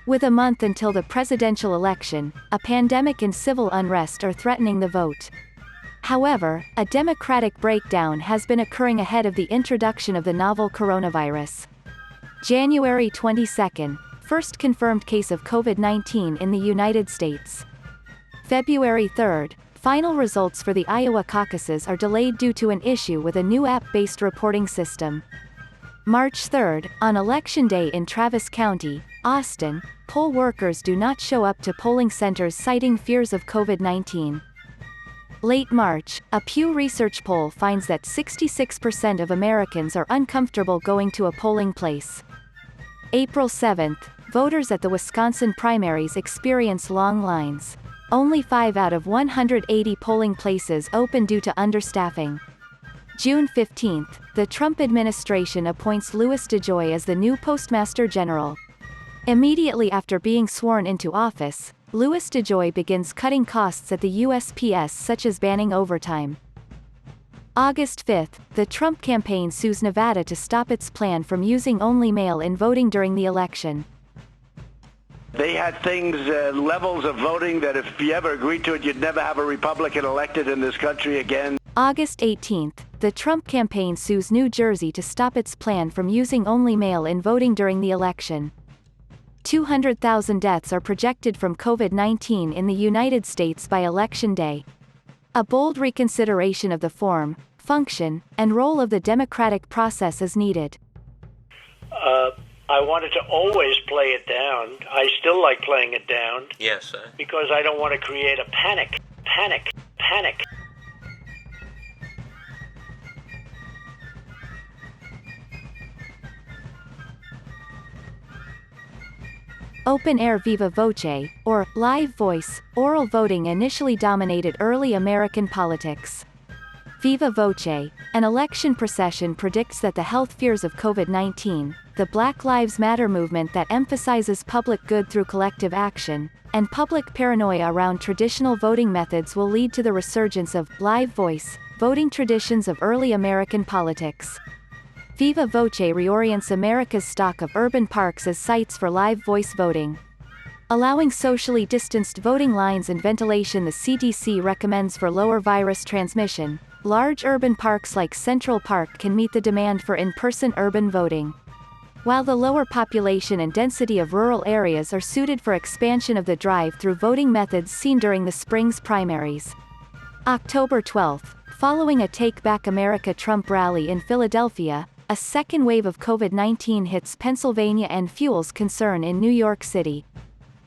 With a month until the presidential election, a pandemic and civil unrest are threatening the vote. However, a democratic breakdown has been occurring ahead of the introduction of the novel coronavirus. January 22, first confirmed case of COVID-19 in the United States. February 3, final results for the Iowa caucuses are delayed due to an issue with a new app-based reporting system. March 3, on Election Day in Travis County, Austin, poll workers do not show up to polling centers citing fears of COVID-19. Late March, a Pew Research poll finds that 66% of Americans are uncomfortable going to a polling place. April 7, voters at the Wisconsin primaries experience long lines. Only 5 out of 180 polling places open due to understaffing. June 15, the Trump administration appoints Louis DeJoy as the new Postmaster General. Immediately after being sworn into office, Louis DeJoy begins cutting costs at the USPS, such as banning overtime. August 5, the Trump campaign sues Nevada to stop its plan from using only mail-in voting during the election. They had things, levels of voting that if you ever agreed to it, you'd never have a Republican elected in this country again. August 18, the Trump campaign sues New Jersey to stop its plan from using only mail-in voting during the election. 200,000 deaths are projected from COVID-19 in the United States by Election Day. A bold reconsideration of the form, function, and role of the democratic process is needed. I wanted to always play it down. I still like playing it down. Yes, sir. Because I don't want to create a panic. Open-air Viva Voce, or live voice, oral voting initially dominated early American politics. Viva Voce, an election procession, predicts that the health fears of COVID-19, the Black Lives Matter movement that emphasizes public good through collective action, and public paranoia around traditional voting methods will lead to the resurgence of live voice voting traditions of early American politics. Viva Voce reorients America's stock of urban parks as sites for live voice voting. Allowing socially distanced voting lines and ventilation, the CDC recommends for lower virus transmission. Large urban parks like Central Park can meet the demand for in-person urban voting, while the lower population and density of rural areas are suited for expansion of the drive-through voting methods seen during the spring's primaries. October 12, following a Take Back America Trump rally in Philadelphia, a second wave of COVID-19 hits Pennsylvania and fuels concern in New York City.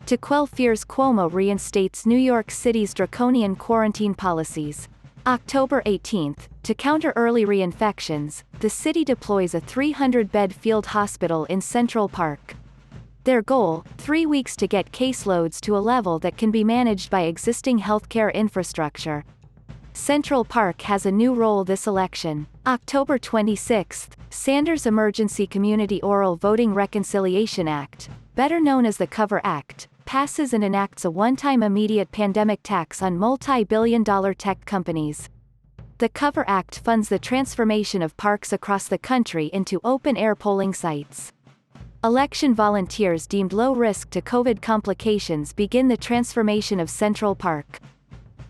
To quell fears, Cuomo reinstates New York City's draconian quarantine policies. October 18, to counter early reinfections, the city deploys a 300-bed field hospital in Central Park. Their goal, 3 weeks to get caseloads to a level that can be managed by existing healthcare infrastructure. Central Park has a new role this election. October 26, Sanders' Emergency Community Oral Voting Reconciliation Act, better known as the Cover Act, passes and enacts a one-time immediate pandemic tax on multi-billion-dollar tech companies. The Cover Act funds the transformation of parks across the country into open-air polling sites. Election volunteers deemed low risk to COVID complications begin the transformation of Central Park.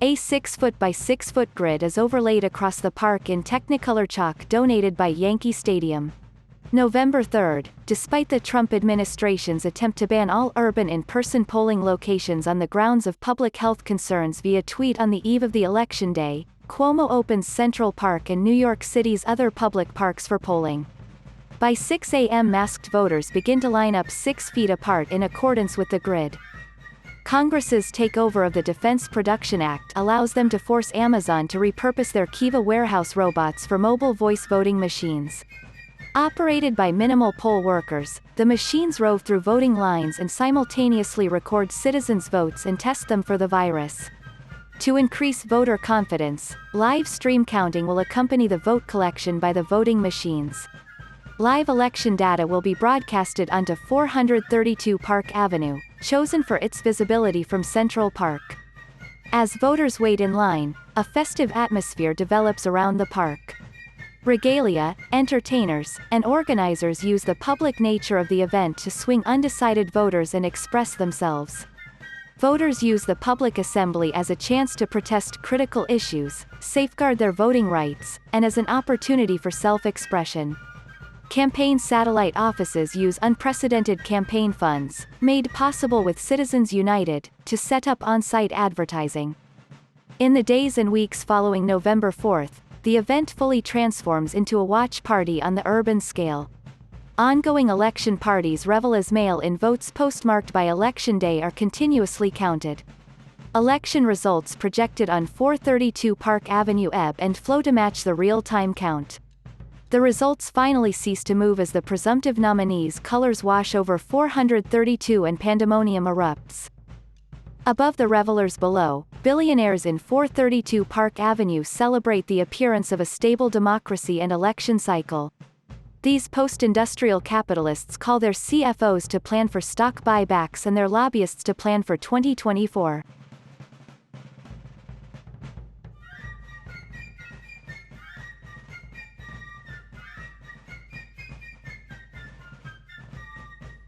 A 6-foot by 6-foot grid is overlaid across the park in Technicolor chalk donated by Yankee Stadium. November 3, despite the Trump administration's attempt to ban all urban in-person polling locations on the grounds of public health concerns via tweet on the eve of the election day, Cuomo opens Central Park and New York City's other public parks for polling. By 6 a.m. masked voters begin to line up 6 feet apart in accordance with the grid. Congress's takeover of the Defense Production Act allows them to force Amazon to repurpose their Kiva warehouse robots for mobile voice voting machines. Operated by minimal poll workers, the machines rove through voting lines and simultaneously record citizens' votes and test them for the virus. To increase voter confidence, live stream counting will accompany the vote collection by the voting machines. Live election data will be broadcasted onto 432 Park Avenue, chosen for its visibility from Central Park. As voters wait in line, a festive atmosphere develops around the park. Regalia, entertainers, and organizers use the public nature of the event to swing undecided voters and express themselves. Voters use the public assembly as a chance to protest critical issues, safeguard their voting rights, and as an opportunity for self-expression. Campaign satellite offices use unprecedented campaign funds, made possible with Citizens United, to set up on-site advertising. In the days and weeks following November 4th, the event fully transforms into a watch party on the urban scale. Ongoing election parties revel as mail-in votes postmarked by Election Day are continuously counted. Election results projected on 432 Park Avenue ebb and flow to match the real-time count. The results finally cease to move as the presumptive nominees' colors wash over 432 and pandemonium erupts. Above the revelers below, billionaires in 432 Park Avenue celebrate the appearance of a stable democracy and election cycle. These post-industrial capitalists call their CFOs to plan for stock buybacks and their lobbyists to plan for 2024.